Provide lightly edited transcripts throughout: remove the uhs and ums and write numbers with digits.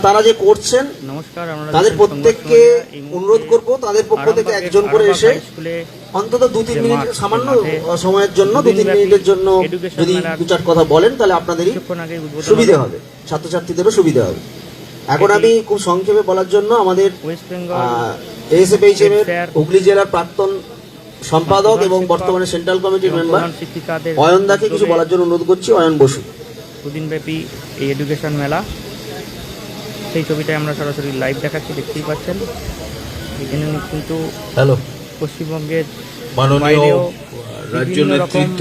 তারা যে করছেন নমস্কার, তাদের প্রত্যেককে অনুরোধ করব তাদের পক্ষ থেকে একজন করে এসে অন্তত 2-3 মিনিট সামান্য সময়ের জন্য 2-3 মিনিটের জন্য যদি দু চার কথা বলেন তাহলে আপনাদেরই সুবিধা হবে, ছাত্রছাত্রীদেরও সুবিধা হবে। এখন আমি খুব সংক্ষেপে বলার জন্য আমাদের এএসএফএইচএম এর হুগলি জেলার প্রাক্তন সম্পাদক এবং বর্তমানে সেন্ট্রাল কমিটির মেম্বার অয়নদাকে কিছু বলার জন্য অনুরোধ করছি। অয়ন বসু। দুদিনব্যাপী এই এডুকেশন মেলা, সেই ছবিটাই আমরা সরাসরি লাইভ দেখাচ্ছি, দেখতেই পাচ্ছেন। এখানে কিন্তু হ্যালো পশ্চিমবঙ্গের মাননীয় রাজ্য নেতৃত্ব,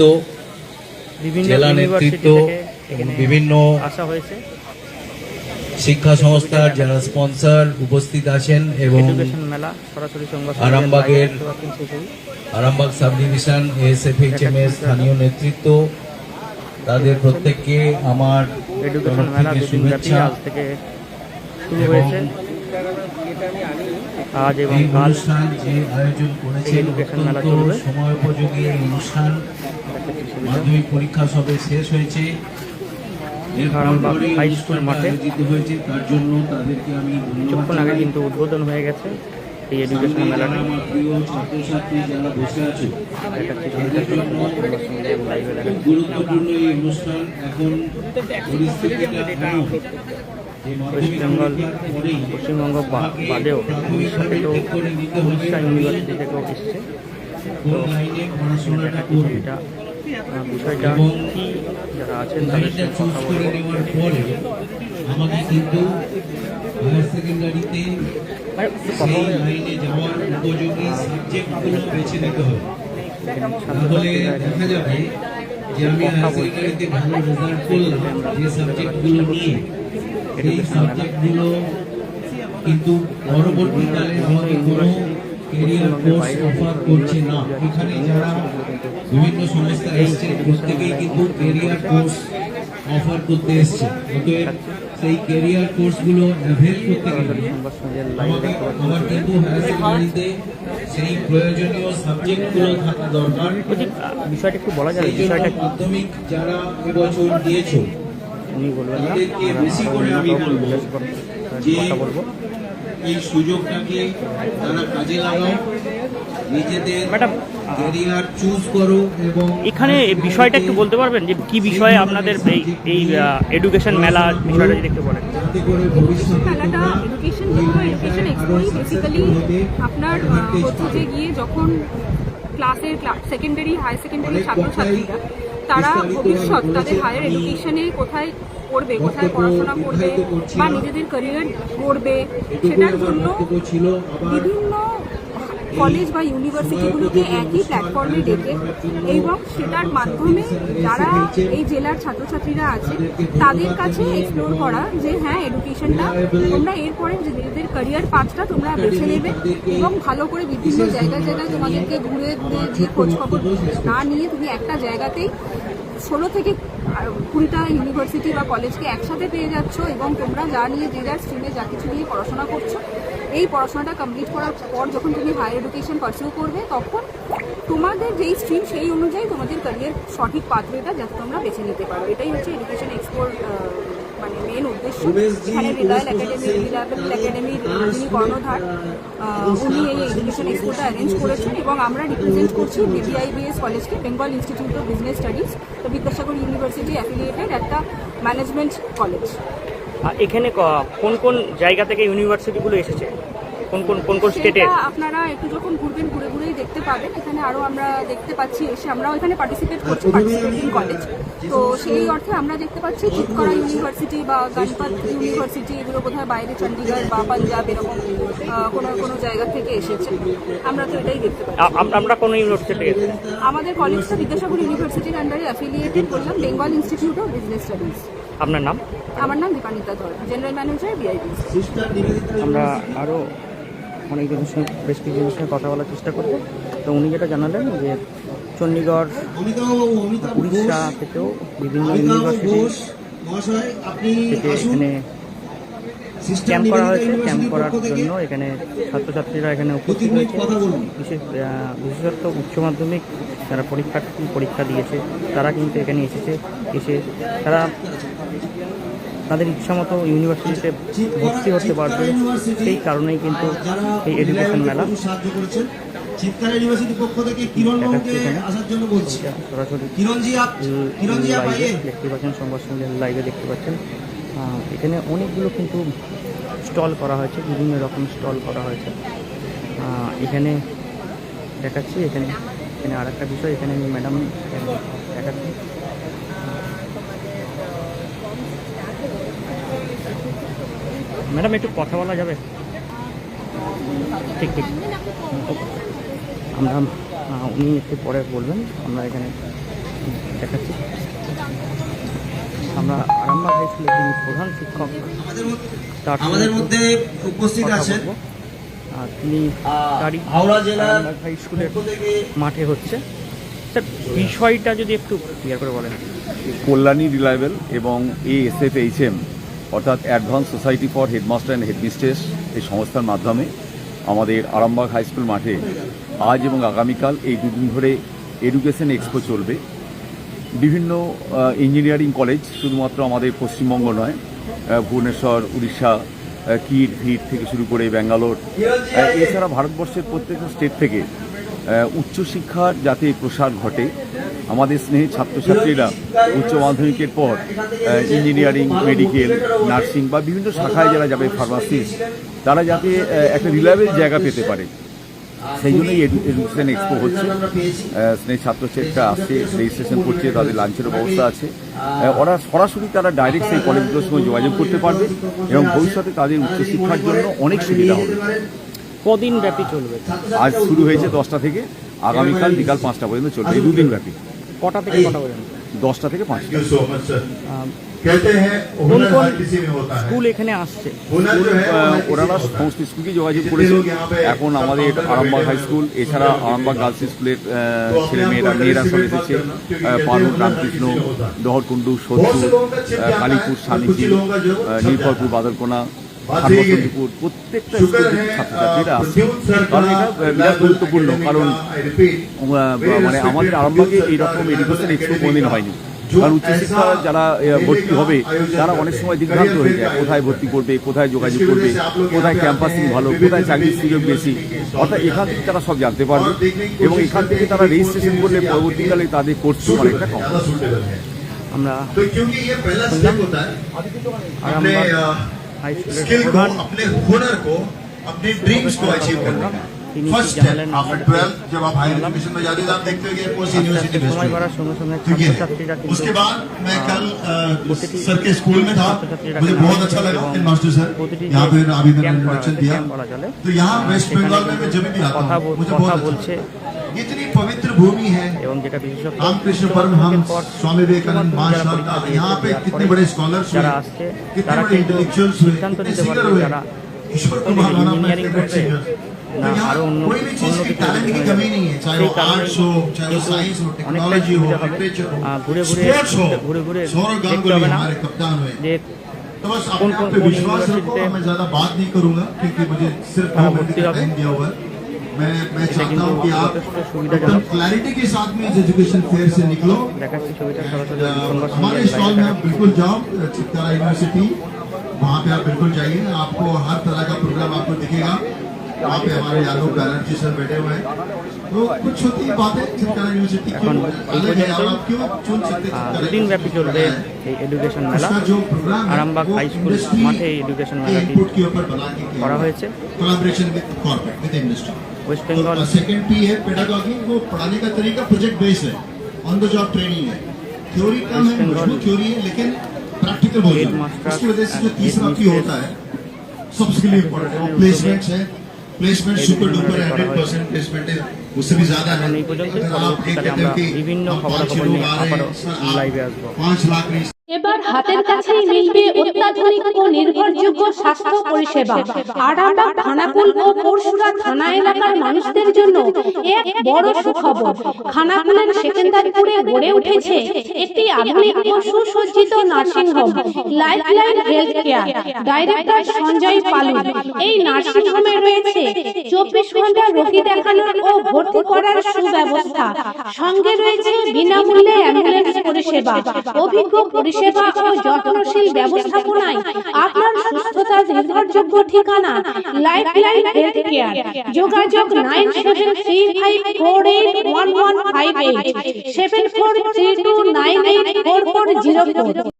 জেলা নেতৃত্ব, বিভিন্ন আসা হয়েছে, শিক্ষা সংস্থার যারা স্পন্সর উপস্থিত আছেন এবং আরামবাগ সাব ডিভিশন এএসএফএইচএম এর স্থানীয় নেতৃত্ব, তাদের প্রত্যেককে আমার এডুকেশন মেলা শুভেচ্ছা থেকে শুরু হয়েছে। আজ এবং কাল অনুষ্ঠান যে আয়োজন করেছেন অত্যন্ত সময় উপযোগী এই অনুষ্ঠান। মাধ্যমিক পরীক্ষা সবে শেষ হয়েছে, হাই স্কুল মাঠে হয়েছে, তার জন্য তাদেরকে আমি কিছুক্ষণ আগে কিন্তু উদ্বোধন হয়ে গেছে এই এডুকেশন মেলাটা। আমার প্রিয় ছাত্রছাত্রী যারা বসে আছে, গুরুত্বপূর্ণ এই অনুষ্ঠান। এখন পরিস্থিতিটা পশ্চিমবঙ্গ বাদেও উড়িষ্যাতেও উড়িষ্যা ইউনিভার্সিটি থেকেও এসছে। তো এটা বিষয়টা কি যারা আছেন তাদের সাথে কথা বলবো। আমাকে কিন্তু হায়ার সেকেন্ডারিতে সেই লাইনে যাওয়ার উপযোগী সাবজেক্টগুলো বেছে নিতে হবে। তাহলে দেখা যাবে যে আমি হায়ার সেকেন্ডারিতে ভালো রেজাল্ট করলাম যে সাবজেক্টগুলো নিয়ে, সেই সাবজেক্টগুলো কিন্তু পরবর্তীকালে আমাকে কোনো কেরিয়ার কোর্স অফার করছে না। এখানে যারা বিভিন্ন সংস্থা এসছে প্রত্যেকেই কিন্তু কেরিয়ার কোর্স অফার করতে এসছে। অতএব সেই কেরিয়ার কোর্সগুলো অ্যাভেল করতে গেলে আমার কিন্তু হায়ার সেকেন্ডারিতে সেই প্রয়োজনীয় সাবজেক্টগুলো থাকা দরকার। বিষয়টা একটু বলা যাবে, বিষয়টা মাধ্যমিক যারা এবছর দিয়েছো তাদেরকে বেশি করে আমি বলবো যে এই সুযোগটাকে তারা কাজে লাগাও, নিজেদের ক্যারিয়ার চুজ করো। এবং এখানে বিষয়টা একটু বলতে পারবেন যে কি বিষয়ে আপনাদের এই এডুকেশন মেলা বিষয়টা যদি একটু বলেন। মেলাটা এডুকেশন এক্সপোই বেসিক্যালি আপনার হচ্ছে যে গিয়ে যখন সেকেন্ডারি হায়ার সেকেন্ডারি ছাত্রছাত্রীরা তারা ভবিষ্যৎ তাদের হায়ার এডুকেশনে কোথায় করবে, কোথায় পড়াশোনা করবে বা নিজেদের ক্যারিয়ার গড়বে, সেটার জন্য বিভিন্ন কলেজ বা ইউনিভার্সিটিগুলোকে একই প্ল্যাটফর্মে ডেকে এবং সেটার মাধ্যমে যারা এই জেলার ছাত্রছাত্রীরা আছে তাদের কাছে এক্সপ্লোর করা যে হ্যাঁ এডুকেশনটা তোমরা এরপরে নিজেদের ক্যারিয়ার পাথটা তোমরা বেছে নেবে এবং ভালো করে বিভিন্ন জায়গায় তোমাদেরকে ঘুরে ঘুরে যে খোঁজখবর না নিয়ে তুমি একটা জায়গাতেই 16 থেকে 20টা ইউনিভার্সিটি বা কলেজকে একসাথে পেয়ে যাচ্ছ এবং তোমরা যা নিয়ে যে যার স্ট্রিমে যা কিছু নিয়ে পড়াশোনা করছো, এই পড়াশোনাটা কমপ্লিট করার পর যখন তুমি হায়ার এডুকেশন পারসিউ করবে তখন তোমাদের যেই স্ট্রিম সেই অনুযায়ী তোমাদের ক্যারিয়ার সঠিক পাথওয়েটা যাতে তোমরা বেছে নিতে পারো। এটাই হচ্ছে এডুকেশন এক্সপোর মানে মেন উদ্দেশ্য। এখানে রিলায়েল একাডেমির যিনি কর্ণধার উনি এই এডুকেশন এক্সপোটা অ্যারেঞ্জ করেছেন এবং আমরা রিপ্রেজেন্ট করছি বিবিআইবিএস কলেজকে, Bengal institute of business studies, তো বিদ্যাসাগর ইউনিভার্সিটি অ্যাফিলিয়েটেড একটা ম্যানেজমেন্ট কলেজ। এখানে কোন কোন জায়গা থেকে ইউনিভার্সিটিগুলো এসেছে, কোন কোন স্টেটে? আপনারা একটু যখন ঘুরবেন ঘুরে ঘুরেই দেখতে পাবেন। এখানে আরও আমরা দেখতে পাচ্ছি এসে আমরাও এখানে পার্টিসিপেট করছি, পার্টিসিপেটিং কলেজ। তো সেই অর্থে আমরা দেখতে পাচ্ছি চিৎকরা ইউনিভার্সিটি বা গণপত ইউনিভার্সিটি, এগুলো বোধহয় বাইরে চণ্ডীগড় বা পাঞ্জাব এরকম কোনো জায়গা থেকে এসেছে। আমরা তো এটাই দেখতে পাচ্ছি। আমরা কোন ইউনিভার্সিটি? আমাদের কলেজটা বিদ্যাসাগর ইউনিভার্সিটির আন্ডারে অ্যাফিলিয়েটেড করলাম, Bengal institute of business studies. আপনার নাম? আমার নাম দীপানিতা ধর, জেনারেল ম্যানেজার বিআইবিএস। আমরা আরও অনেকজনের সঙ্গে বেশ কিছুজনের সঙ্গে কথা বলার চেষ্টা করবো। তো উনি যেটা জানালেন যে চণ্ডীগড়, উড়িষ্যা থেকেও বিভিন্ন ইউনিভার্সিটি থেকে এখানে ক্যাম্প করা হয়েছে। ক্যাম্প করার জন্য এখানে ছাত্রছাত্রীরা এখানে উপস্থিত হয়েছে। বিশেষত উচ্চ মাধ্যমিক যারা পরীক্ষা দিয়েছে তারা কিন্তু এখানে এসে তারা তাদের ইচ্ছা মতো ইউনিভার্সিটিতে ভর্তি হতে পারবে। সেই কারণেই কিন্তু এই এডুকেশন মেলা সাহায্য করেছেন। চিৎকার ইউনিভার্সিটির পক্ষ থেকে কিরণবাবুকে আসার জন্য বলছি। সরাসরি কিরণজি আপ আইয়ে। দেখতে পাচ্ছেন, সংবাদ সম্মেলন লাইভে দেখতে পাচ্ছেন। এখানে অনেকগুলো কিন্তু স্টল করা হয়েছে, বিভিন্ন রকম স্টল করা হয়েছে। এখানে দেখাচ্ছি, এখানে আর একটা বিষয়, এখানে আমি ম্যাডাম দেখাচ্ছি। ম্যাডাম একটু কথা বলা যাবে? ঠিক আমরা উনি একটু পরে বলবেন। আমরা এখানে দেখাচ্ছি, আমরা আরামবাগ হাই স্কুলের যিনি প্রধান শিক্ষক আমাদের মধ্যে উপস্থিত আছেন, তিনি হাওড়া জেলার হাই স্কুলের মাঠে হচ্ছে। স্যার, বিষয়টা যদি একটু ক্লিয়ার করে বলেন। কল্যাণী রিলায়েবল এবং ASFHM অর্থাৎ advance society for headmaster and headmistress এই সংস্থার মাধ্যমে আমাদের আরামবাগ হাই স্কুল মাঠে আজ এবং আগামীকাল এই দুদিন ধরে এডুকেশন এক্সপো চলবে। বিভিন্ন ইঞ্জিনিয়ারিং কলেজ, শুধুমাত্র আমাদের পশ্চিমবঙ্গ নয়, ভুবনেশ্বর, উড়িষ্যা, কিট ভিট থেকে শুরু করে ব্যাঙ্গালোর, এছাড়া ভারতবর্ষের প্রত্যেকটা স্টেট থেকে উচ্চশিক্ষার যাতে প্রসার ঘটে, আমাদের স্নেহে ছাত্রছাত্রীরা উচ্চ মাধ্যমিকের পর ইঞ্জিনিয়ারিং, মেডিকেল, নার্সিং বা বিভিন্ন শাখায় যারা যাবে, ফার্মাসিস্ট, তারা যাতে একটা রিলায়েবল জায়গা পেতে পারে, সেই জন্যই এডুকেশন এক্সপো হচ্ছে। স্নেহ ছাত্রছাত্রীরা আসছে, রেজিস্ট্রেশন করছে, তাদের লাঞ্চেরও ব্যবস্থা আছে। ওরা সরাসরি তারা ডাইরেক্ট সেই কলেজগুলোর সঙ্গে যোগাযোগ করতে পারবে এবং ভবিষ্যতে তাদের উচ্চশিক্ষার জন্য অনেক সুবিধা হবে। কদিন ব্যাপী চলবে? আজ শুরু হয়েছে 10টা থেকে, আগামীকাল বিকাল 5টা পর্যন্ত চলবে, এই দুদিন ব্যাপী। কটা থেকে কটা পর্যন্ত? 10টা থেকে 5টা। কোন কোন স্কুল এখানে আসছে? ওরা সমস্ত স্কুলকে যোগাযোগ করেছে। এখন আমাদের আরামবাগ হাই স্কুল, এছাড়া আরামবাগ গার্লস স্কুলের মেয়েরা সব এসেছে। পারুল, রামকৃষ্ণ, ডহরকুন্ডু, সোদপুর, কালীপুর, স্বামীজি, নীলপরপুর, বাদলকোনা, খারবসন্তিপুর, প্রত্যেকটা স্কুল থেকে ছাত্রছাত্রীরা আসছে। কারণ এটা বিরাট গুরুত্বপূর্ণ, কারণ মানে আমাদের আরামবাগে এইরকম এডুকেশন এক্সপো কোনোদিন হয়নি। কারণ উচ্চশিক্ষা যারা ভর্তি হবে তারা অনেক সময় দিকভ্রান্ত হয়ে যায়, কোথায় ভর্তি করবে, কোথায় যোগাযোগ করবে, কোথায় ক্যাম্পাসিং ভালো, কোথায় চাকরির সুযোগ বেশি, অর্থাৎ এখান থেকে তারা সব জানতে পারবে এবং এখান থেকে তারা রেজিস্ট্রেশন করলে পরবর্তীকালে তাদের কোর্স অনেকটা কম। আমরা হাই স্কুলের প্রধান फर्स्ट स्टेप आफ्टर 12 जब आप हायर एजुकेशन में जाते हैं आप देखते हो कि कौन सी यूनिवर्सिटी बेस्ट है। उसके बाद मैं कल सर के स्कूल में था, मुझे बहुत अच्छा लगा इन मास्टर सर, यहाँ पे अभी मैंने इंट्रोडक्शन दिया। तो यहाँ वेस्ट बंगाल में मैं जब भी आता हूँ मुझे बहुत अच्छा, इतनी पवित्र भूमि है। रामकृष्ण परमहंस, स्वामी विवेकानंद, माशाअल्लाह, यहाँ पे कितने बड़े स्कॉलर्स हुए, कितने बड़े इंटेलेक्चुअल्स हुए, कितने सिंगर हुए, ईश्वर कुमार नाम है सिंगर। না আরো অন্য কিছু टैलेंट की कमी नहीं है, चाहे वो आर्ट्स हो, चाहे वो साइंस हो, टेक्नोलॉजी हो, लिटरेचर हो, स्पोर्ट्स हो। सौरव गांगुली हमारे कप्तान हुए। तो बस अपने आप पे विश्वास रखो, मैं ज्यादा बात नहीं करूंगा क्योंकि मुझे सिर्फ 2 मिनट का टाइम दिया हुआ है। मैं चाहता हूँ कि आप एकदम क्लैरिटी के साथ में इस एजुकेशन फेयर से निकलो। हमारे स्टॉल में आप बिल्कुल जाओ, चित्कारा यूनिवर्सिटी, वहाँ पे आप बिल्कुल जाइए, आपको हर तरह का प्रोग्राम आपको दिखेगा। वहाँ पे हमारे यादव बैनर्जी सर बैठे हुए हैं। तो कुछ होती बातें चित्कारा यूनिवर्सिटी क्यों अलग है और आप क्यों चुन सकते हैं। দুদিন ব্যাপী চলবে এই এডুকেশন মেলা। আরামবাগ হাই স্কুল মাঠে এই এডুকেশন মেলাটি করা হয়েছে। Collaboration with corporate with industry. West Bengal second P है पेडागॉजी, वो पढ़ाने का तरीका प्रोजेक्ट बेस्ड है, ऑन द जॉब ट्रेनिंग है, थ्योरी कम है, मजबूत थ्योरी है लेकिन प्रैक्टिकल बहुत है। उसकी वजह से जो तीसरा पी होता है सबसे लिए इम्पोर्टेंट है, प्लेसमेंट्स है। प्लेसमेंट सुपर डुपर 100% प्लेसमेंट है, उससे भी ज्यादा है। अगर आप एक करके বিভিন্ন খবরাখবর নিয়ে আবারও লাইভে আসবো। 5 लाख नहीं এবার হাতের কাছেই মিলবে অত্যাধুনিক ও নির্ভরযোগ্য স্বাস্থ্য পরিষেবা। আরামবাগ, খানাকুল ও পরশুরা থানা এলাকার মানুষদের জন্য এক বড় সুখবর। খানাকুলের সেকেন্দারপুরে গড়ে উঠেছে একটি আধুনিক ও সুসজ্জিত nursing home, lifeline health care. Director Sanjay Palu. এই নার্সিং হোমে রয়েছে 24 ঘন্টা রোগী দেখানোর ও ভর্তি করার সুব্যবস্থা। সঙ্গে রয়েছে বিনামূল্যে অ্যাম্বুলেন্স পরিষেবা, অভিজ্ঞ পরিষেবা পরিষেবা ও যত্নশীল ব্যবস্থাপনায় আপনার সুস্থতার নির্ভরযোগ্য ঠিকানা লাইফলাইন হেলথ কেয়ার। যোগাযোগ 9735481158 7432984404।